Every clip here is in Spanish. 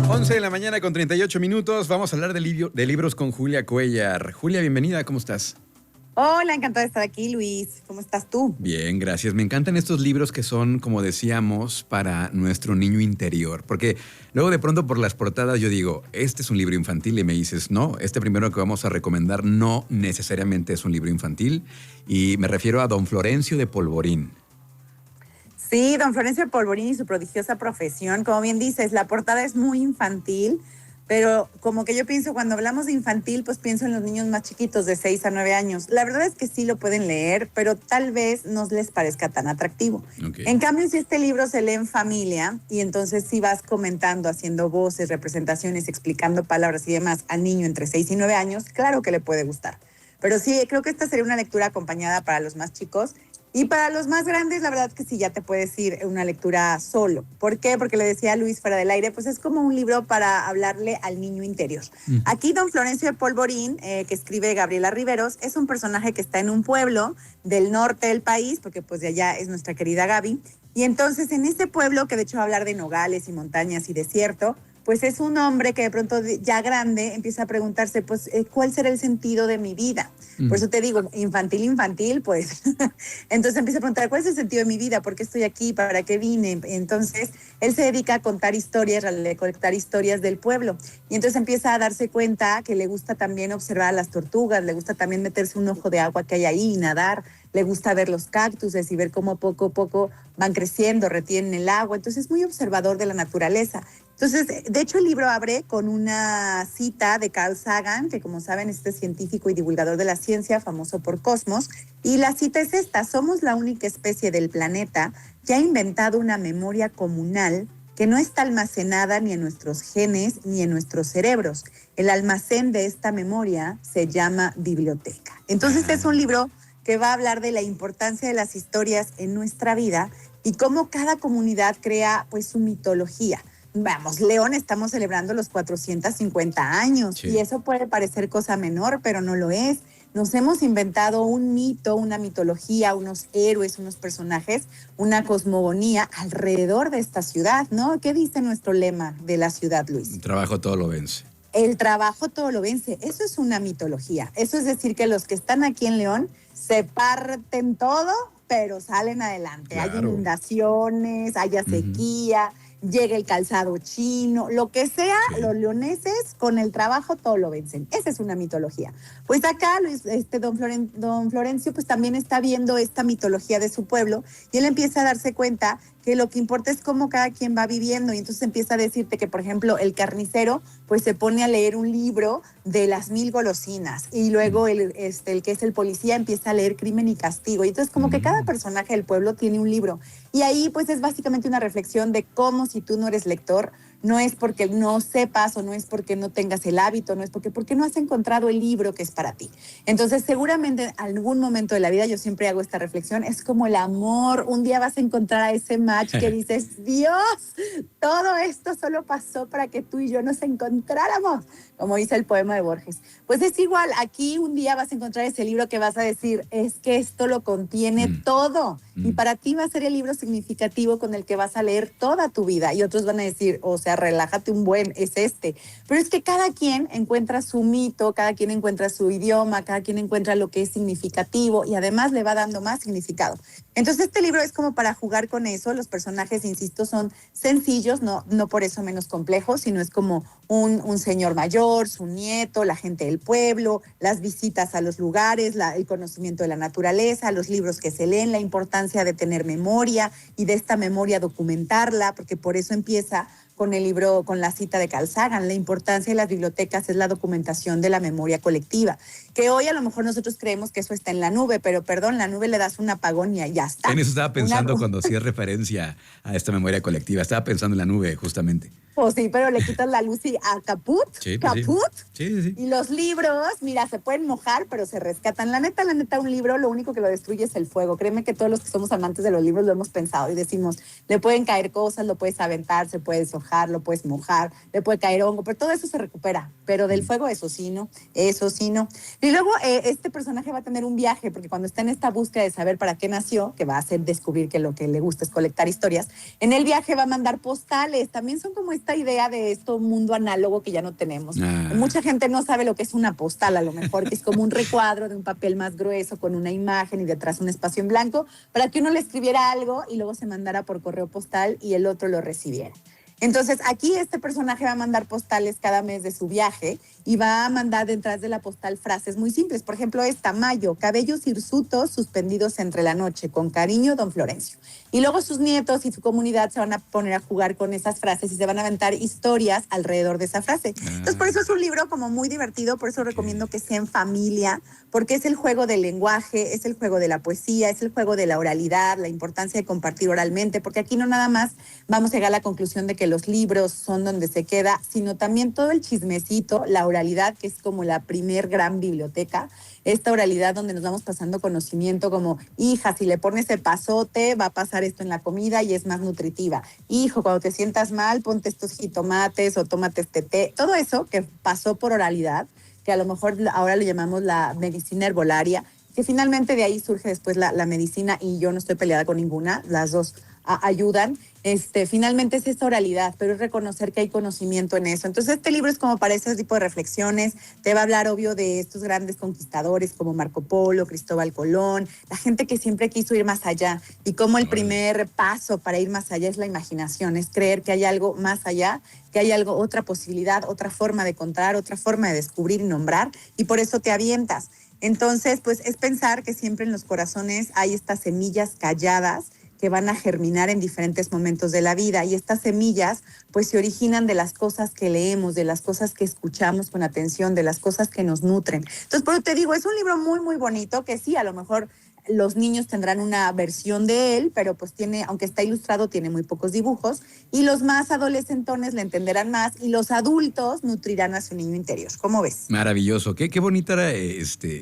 11 de la mañana con 38 minutos. Vamos a hablar de libros con Julia Cuellar. Julia, bienvenida, ¿cómo estás? Hola, encantada de estar aquí, Luis. ¿Cómo estás tú? Bien, gracias. Me encantan estos libros que son, como decíamos, para nuestro niño interior. Porque luego de pronto por las portadas yo digo, este es un libro infantil y me dices, no, este primero que vamos a recomendar no necesariamente es un libro infantil. Y me refiero a Don Florencio de Polvorín. Sí, don Florencio de Polvorín y su prodigiosa profesión. Como bien dices, la portada es muy infantil, pero como que yo pienso, cuando hablamos de infantil, pues pienso en los niños más chiquitos de 6 a 9 años. La verdad es que sí lo pueden leer, pero tal vez no les parezca tan atractivo. Okay. En cambio, si este libro se lee en familia y entonces si vas comentando, haciendo voces, representaciones, explicando palabras y demás al niño entre 6 y 9 años, claro que le puede gustar. Pero sí, creo que esta sería una lectura acompañada para los más chicos. Y para los más grandes, la verdad que sí, ya te puedes ir una lectura solo. ¿Por qué? Porque le decía a Luis fuera del aire, pues es como un libro para hablarle al niño interior. Aquí don Florencio de Polvorín, que escribe Gabriela Riveros, es un personaje que está en un pueblo del norte del país, porque pues de allá es nuestra querida Gaby. Y entonces en este pueblo, que de hecho va a hablar de nogales y montañas y desierto, pues es un hombre que de pronto ya grande empieza a preguntarse, pues, ¿cuál será el sentido de mi vida? Por eso te digo, infantil, pues. Entonces empieza a preguntar, ¿cuál es el sentido de mi vida? ¿Por qué estoy aquí? ¿Para qué vine? Entonces, él se dedica a contar historias, a recolectar historias del pueblo. Y entonces empieza a darse cuenta que le gusta también observar a las tortugas, le gusta también meterse un ojo de agua que hay ahí y nadar, le gusta ver los cactus y ver cómo poco a poco van creciendo, retienen el agua. Entonces es muy observador de la naturaleza. Entonces, de hecho, el libro abre con una cita de Carl Sagan, que como saben, este científico y divulgador de la ciencia, famoso por Cosmos, y la cita es esta: somos la única especie del planeta que ha inventado una memoria comunal que no está almacenada ni en nuestros genes ni en nuestros cerebros. El almacén de esta memoria se llama biblioteca. Entonces, es un libro que va a hablar de la importancia de las historias en nuestra vida y cómo cada comunidad crea pues su mitología. Vamos, León, estamos celebrando los 450 años y eso puede parecer cosa menor, pero no lo es. Nos hemos inventado un mito, una mitología, unos héroes, unos personajes, una cosmogonía alrededor de esta ciudad, ¿no? ¿Qué dice nuestro lema de la ciudad, Luis? El trabajo todo lo vence. El trabajo todo lo vence. Eso es una mitología. Eso es decir que los que están aquí en León se parten todo, pero salen adelante. Claro. Hay inundaciones, haya sequía, llega el calzado chino, lo que sea, los leoneses con el trabajo todo lo vencen. Esa es una mitología. Pues acá Luis, don Florencio pues también está viendo esta mitología de su pueblo y él empieza a darse cuenta que lo que importa es cómo cada quien va viviendo, y entonces empieza a decirte que, por ejemplo, el carnicero pues se pone a leer un libro de las 1000 golosinas y luego el que es el policía empieza a leer Crimen y Castigo, y entonces como que cada personaje del pueblo tiene un libro, y ahí pues es básicamente una reflexión de cómo, si tú no eres lector, no es porque no sepas o no es porque no tengas el hábito, no es porque no has encontrado el libro que es para ti. Entonces seguramente en algún momento de la vida, yo siempre hago esta reflexión, es como el amor. Un día vas a encontrar a ese match que dices, Dios, todo esto solo pasó para que tú y yo nos encontráramos, como dice el poema de Borges. Pues es igual, aquí un día vas a encontrar ese libro que vas a decir, es que esto lo contiene todo, y para ti va a ser el libro significativo con el que vas a leer toda tu vida, y otros van a decir, o sea, relájate un buen, es este. Pero es que cada quien encuentra su mito, cada quien encuentra su idioma, cada quien encuentra lo que es significativo y además le va dando más significado. Entonces este libro es como para jugar con eso. Los personajes, insisto, son sencillos, no por eso menos complejos, sino es como un señor mayor, su nieto, la gente del pueblo, las visitas a los lugares, el conocimiento de la naturaleza, los libros que se leen, la importancia de tener memoria y de esta memoria documentarla, porque por eso empieza con el libro, con la cita de Carl Sagan. La importancia de las bibliotecas es la documentación de la memoria colectiva, que hoy a lo mejor nosotros creemos que eso está en la nube, pero perdón, la nube le das un apagón y ya está. En eso estaba pensando cuando hacías referencia a esta memoria colectiva. Estaba pensando en la nube, justamente. Pues sí, pero le quitas la luz y a caput, sí, pues caput. Sí. Y los libros, mira, se pueden mojar, pero se rescatan. La neta, un libro lo único que lo destruye es el fuego. Créeme que todos los que somos amantes de los libros lo hemos pensado y decimos, le pueden caer cosas, lo puedes aventar, se puede deshojar, lo puedes mojar, le puede caer hongo, pero todo eso se recupera. Pero del fuego, eso sí, ¿no? Eso sí, ¿no? Y luego este personaje va a tener un viaje, porque cuando está en esta búsqueda de saber para qué nació, que va a hacer descubrir que lo que le gusta es colectar historias, en el viaje va a mandar postales. También son como esta idea de esto mundo análogo que ya no tenemos. Mucha gente no sabe lo que es una postal, a lo mejor, que es como un recuadro de un papel más grueso con una imagen y detrás un espacio en blanco para que uno le escribiera algo y luego se mandara por correo postal y el otro lo recibiera. Entonces, aquí este personaje va a mandar postales cada mes de su viaje y va a mandar detrás de la postal frases muy simples. Por ejemplo, esta: mayo, cabellos hirsutos suspendidos entre la noche, con cariño, don Florencio. Y luego sus nietos y su comunidad se van a poner a jugar con esas frases y se van a aventar historias alrededor de esa frase. Entonces, por eso es un libro como muy divertido, por eso recomiendo que sea en familia, porque es el juego del lenguaje, es el juego de la poesía, es el juego de la oralidad, la importancia de compartir oralmente, porque aquí no nada más vamos a llegar a la conclusión de que los libros son donde se queda, sino también todo el chismecito, la oralidad, que es como la primer gran biblioteca, esta oralidad donde nos vamos pasando conocimiento como: hija, si le pones el pasote, va a pasar esto en la comida y es más nutritiva. Hijo, cuando te sientas mal, ponte estos jitomates o tómate este té. Todo eso que pasó por oralidad, que a lo mejor ahora lo llamamos la medicina herbolaria, que finalmente de ahí surge después la medicina, y yo no estoy peleada con ninguna, las dos ayudan. Finalmente es esta oralidad, pero es reconocer que hay conocimiento en eso. Entonces este libro es como para ese tipo de reflexiones. Te va a hablar, obvio, de estos grandes conquistadores como Marco Polo, Cristóbal Colón, la gente que siempre quiso ir más allá, y cómo el primer paso para ir más allá es la imaginación, es creer que hay algo más allá, que hay algo, otra posibilidad, otra forma de contar, otra forma de descubrir y nombrar, y por eso te avientas. Entonces, pues es pensar que siempre en los corazones hay estas semillas calladas que van a germinar en diferentes momentos de la vida, y estas semillas pues se originan de las cosas que leemos, de las cosas que escuchamos con atención, de las cosas que nos nutren. Entonces, por eso te digo, es un libro muy, muy bonito, que sí, a lo mejor los niños tendrán una versión de él, pero pues tiene, aunque está ilustrado, tiene muy pocos dibujos, y los más adolescentones le entenderán más, y los adultos nutrirán a su niño interior. ¿Cómo ves? Maravilloso. Qué bonita era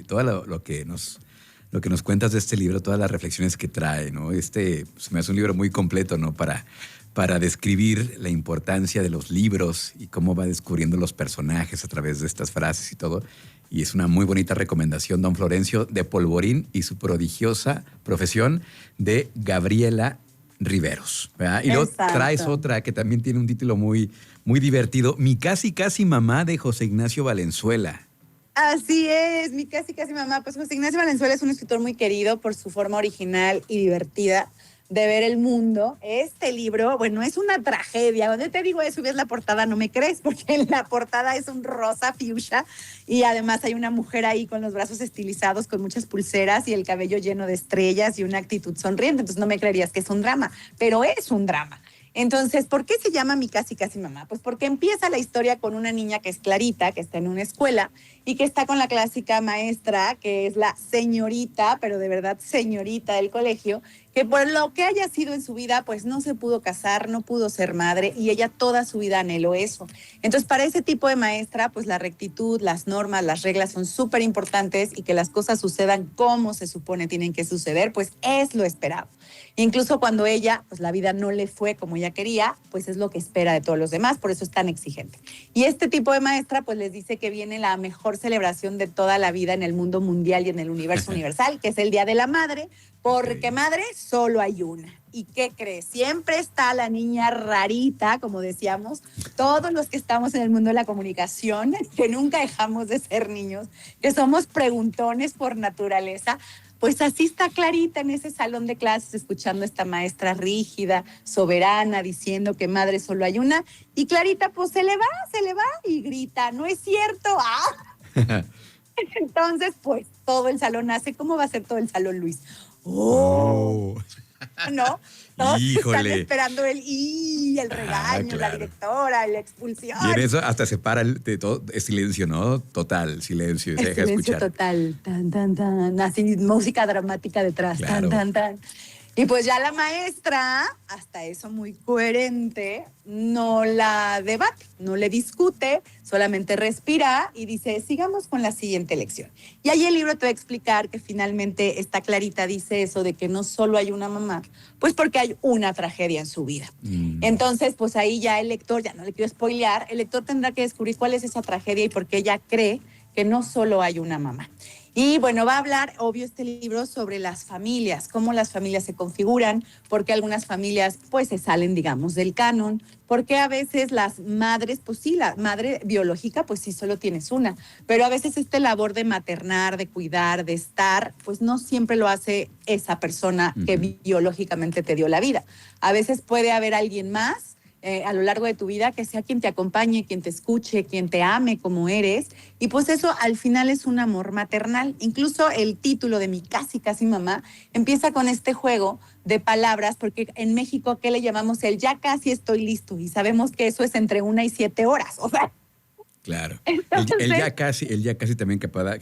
todo lo que nos cuentas de este libro, todas las reflexiones que trae, ¿no? Se me hace un libro muy completo, ¿no? Para describir la importancia de los libros y cómo va descubriendo los personajes a través de estas frases y todo. Y es una muy bonita recomendación, don Florencio de Polvorín y su prodigiosa profesión, de Gabriela Riveros, ¿verdad? Y luego traes otra que también tiene un título muy, muy divertido: Mi casi casi mamá, de José Ignacio Valenzuela. Así es, mi casi casi mamá. Pues José Ignacio Valenzuela es un escritor muy querido por su forma original y divertida de ver el mundo. Este libro, bueno, es una tragedia. Cuando te digo eso y ves la portada, no me crees, porque en la portada es un rosa fuchsia y además hay una mujer ahí con los brazos estilizados, con muchas pulseras y el cabello lleno de estrellas y una actitud sonriente. Entonces no me creerías que es un drama, pero es un drama. Entonces, ¿por qué se llama Mi casi casi mamá? Pues porque empieza la historia con una niña que es Clarita, que está en una escuela y que está con la clásica maestra, que es la señorita, pero de verdad señorita del colegio, que por lo que haya sido en su vida, pues no se pudo casar, no pudo ser madre, y ella toda su vida anheló eso. Entonces, para ese tipo de maestra, pues la rectitud, las normas, las reglas son súper importantes, y que las cosas sucedan como se supone tienen que suceder, pues es lo esperado. Incluso cuando ella, pues la vida no le fue como ella quería, pues es lo que espera de todos los demás, por eso es tan exigente. Y este tipo de maestra, pues les dice que viene la mejor celebración de toda la vida en el mundo mundial y en el universo universal, que es el Día de la Madre, porque madre solo hay una. ¿Y qué crees? Siempre está la niña rarita, como decíamos, todos los que estamos en el mundo de la comunicación, que nunca dejamos de ser niños, que somos preguntones por naturaleza. Pues así está Clarita en ese salón de clases, escuchando a esta maestra rígida, soberana, diciendo que madre solo hay una. Y Clarita pues se le va y grita: no es cierto. ¡Ah! Entonces pues todo el salón hace. ¿Cómo va a ser todo el salón, Luis? ¡Oh! ¿No? Todos están esperando el regaño, la directora, la expulsión. Y en eso hasta se para todo, es silencio, ¿no? Total, silencio. Y se deja silencio escuchar. Total, tan, tan, tan. Así, música dramática detrás, claro. tan, tan, tan. Y pues ya la maestra, hasta eso muy coherente, no la debate, no le discute, solamente respira y dice: sigamos con la siguiente lección. Y ahí el libro te va a explicar que finalmente esta Clarita dice eso de que no solo hay una mamá, pues porque hay una tragedia en su vida. Entonces, pues ahí ya el lector, ya no le quiero spoilear, el lector tendrá que descubrir cuál es esa tragedia y por qué ella cree que no solo hay una mamá. Y bueno, va a hablar, obvio, este libro sobre las familias, cómo las familias se configuran, por qué algunas familias pues se salen, digamos, del canon, porque a veces las madres, pues sí, la madre biológica, pues sí, solo tienes una, pero a veces este labor de maternar, de cuidar, de estar, pues no siempre lo hace esa persona que biológicamente te dio la vida. A veces puede haber alguien más a lo largo de tu vida, que sea quien te acompañe, quien te escuche, quien te ame como eres. Y pues eso al final es un amor maternal. Incluso el título de Mi casi casi mamá empieza con este juego de palabras, porque en México, ¿qué le llamamos? El ya casi estoy listo. Y sabemos que eso es entre 1 y 7 horas. O sea, claro. entonces, El ya casi también que acaba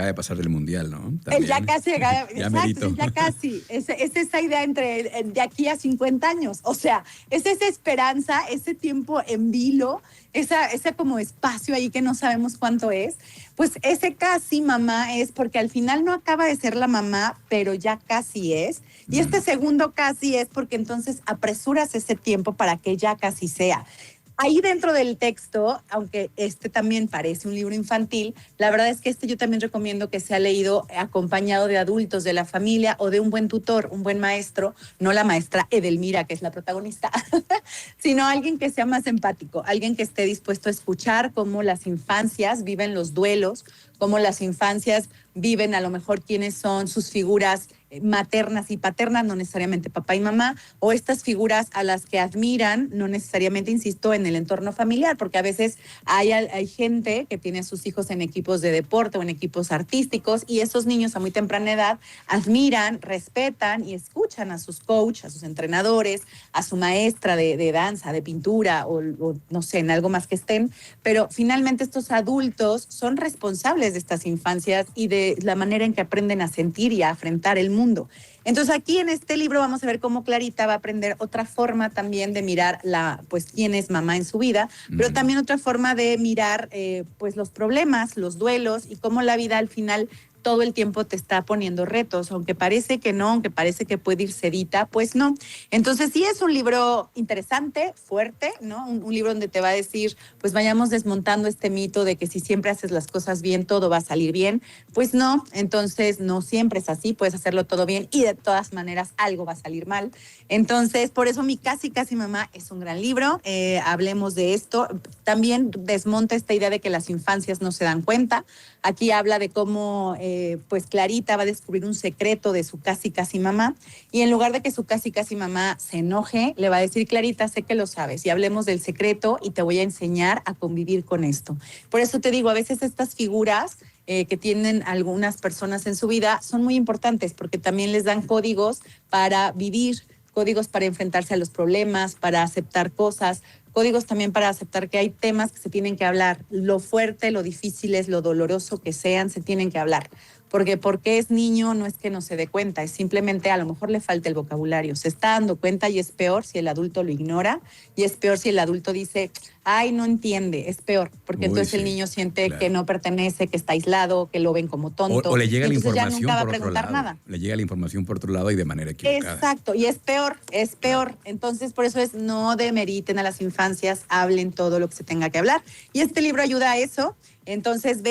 de pasar del Mundial, ¿no? También. el ya casi, Ya exacto, merito. el ya casi. Es esa idea entre de aquí a 50 años. O sea, es esa esperanza, ese tiempo en vilo, ese como espacio ahí que no sabemos cuánto es. Pues ese casi mamá es porque al final no acaba de ser la mamá, pero ya casi es. Y este segundo casi es porque entonces apresuras ese tiempo para que ya casi sea. Ahí dentro del texto, aunque este también parece un libro infantil, la verdad es que este yo también recomiendo que sea leído acompañado de adultos de la familia o de un buen tutor, un buen maestro, no la maestra Edelmira, que es la protagonista, sino alguien que sea más empático, alguien que esté dispuesto a escuchar cómo las infancias viven los duelos, cómo las infancias viven a lo mejor quiénes son sus figuras maternas y paternas, no necesariamente papá y mamá, o estas figuras a las que admiran, no necesariamente, insisto, en el entorno familiar, porque a veces hay gente que tiene a sus hijos en equipos de deporte o en equipos artísticos y esos niños a muy temprana edad admiran, respetan y escuchan a sus coaches, a sus entrenadores, a su maestra de danza, de pintura o no sé, en algo más que estén, pero finalmente estos adultos son responsables de estas infancias y de la manera en que aprenden a sentir y a afrontar el mundo. Entonces aquí en este libro vamos a ver cómo Clarita va a aprender otra forma también de mirar pues quién es mamá en su vida, pero también otra forma de mirar pues los problemas, los duelos y cómo la vida al final todo el tiempo te está poniendo retos, aunque parece que no, aunque parece que puede ir sedita, pues no. Entonces sí es un libro interesante, fuerte, ¿no? Un libro donde te va a decir, pues vayamos desmontando este mito de que si siempre haces las cosas bien, todo va a salir bien. Pues no, entonces no siempre es así, puedes hacerlo todo bien y de todas maneras algo va a salir mal. Entonces, por eso Mi casi casi mamá es un gran libro. Hablemos de esto. También desmonta esta idea de que las infancias no se dan cuenta. Aquí habla de cómo pues Clarita va a descubrir un secreto de su casi casi mamá y en lugar de que su casi casi mamá se enoje, le va a decir: Clarita, sé que lo sabes y hablemos del secreto y te voy a enseñar a convivir con esto. Por eso te digo, a veces estas figuras que tienen algunas personas en su vida son muy importantes porque también les dan códigos para vivir, códigos para enfrentarse a los problemas, para aceptar cosas, códigos también para aceptar que hay temas que se tienen que hablar. Lo fuerte, lo difícil es, lo doloroso que sean, se tienen que hablar. Porque es niño no es que no se dé cuenta, es simplemente a lo mejor le falta el vocabulario. Se está dando cuenta y es peor si el adulto lo ignora y es peor si el adulto dice, ay, no entiende, es peor, porque entonces el niño siente que no pertenece, que está aislado, que lo ven como tonto. O le llega la información ya nunca va a por otro preguntar lado. nada. Le llega la información por otro lado y de manera equivocada. Exacto, y es peor, es peor. Claro. Entonces, por eso no demeriten a las infancias, hablen todo lo que se tenga que hablar. Y este libro ayuda a eso. Entonces,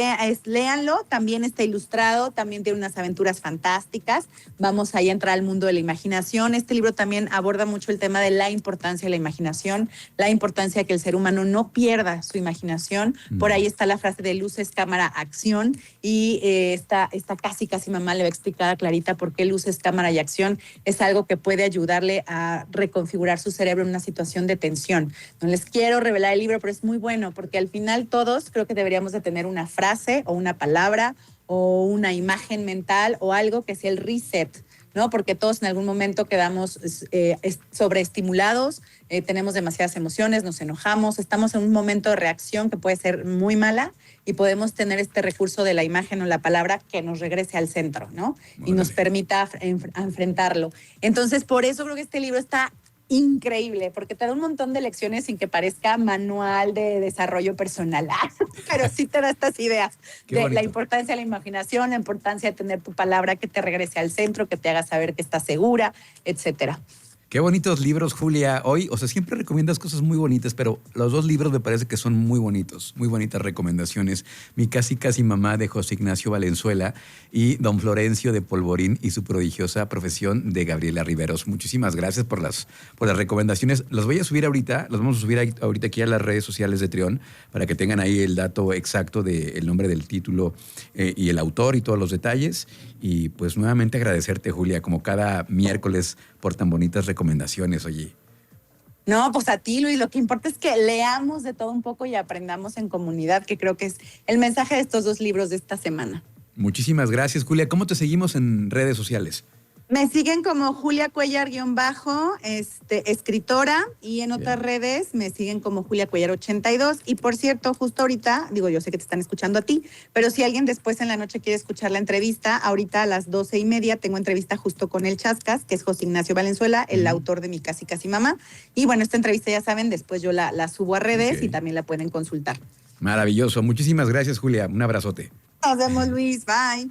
léanlo, también está ilustrado, también tiene unas aventuras fantásticas. Vamos ahí a entrar al mundo de la imaginación. Este libro también aborda mucho el tema de la importancia de la imaginación, la importancia de que el ser humano no pierda su imaginación. Por ahí está la frase de luces, cámara, acción. Y esta casi mamá le va a explicar a Clarita por qué luces, cámara y acción es algo que puede ayudarle a reconfigurar su cerebro en una situación de tensión. No les quiero revelar el libro, pero es muy bueno porque al final todos creo que deberíamos de tener una frase o una palabra o una imagen mental o algo que sea el reset, ¿no? Porque todos en algún momento quedamos sobreestimulados, tenemos demasiadas emociones, nos enojamos, estamos en un momento de reacción que puede ser muy mala y podemos tener este recurso de la imagen o la palabra que nos regrese al centro, ¿no? Y nos permita enfrentarlo. Entonces, por eso creo que este libro está increíble, porque te da un montón de lecciones sin que parezca manual de desarrollo personal, pero sí te da estas ideas de la importancia de la imaginación, la importancia de tener tu palabra que te regrese al centro, que te haga saber que estás segura, etcétera. Qué bonitos libros, Julia. Hoy, o sea, siempre recomiendas cosas muy bonitas, pero los dos libros me parece que son muy bonitos, muy bonitas recomendaciones. Mi casi casi mamá de José Ignacio Valenzuela y Don Florencio de Polvorín y su prodigiosa profesión de Gabriela Riveros. Muchísimas gracias por las recomendaciones. Las voy a subir ahorita, las vamos a subir ahorita aquí a las redes sociales de Trión para que tengan ahí el dato exacto del nombre del título y el autor y todos los detalles. Y pues nuevamente agradecerte, Julia, como cada miércoles por tan bonitas recomendaciones, oye. No, pues a ti, Luis, lo que importa es que leamos de todo un poco y aprendamos en comunidad, que creo que es el mensaje de estos dos libros de esta semana. Muchísimas gracias, Julia. ¿Cómo te seguimos en redes sociales? Me siguen como Julia Cuellar escritora, y en otras redes me siguen como Julia Cuellar 82. Y por cierto, justo ahorita, digo, yo sé que te están escuchando a ti, pero si alguien después en la noche quiere escuchar la entrevista, ahorita a las 12:30 tengo entrevista justo con el Chascas, que es José Ignacio Valenzuela, el autor de Mi Casi Casi Mamá. Y bueno, esta entrevista ya saben, después yo la subo a redes y también la pueden consultar. Maravilloso. Muchísimas gracias, Julia. Un abrazote. Nos vemos, Luis. Bye.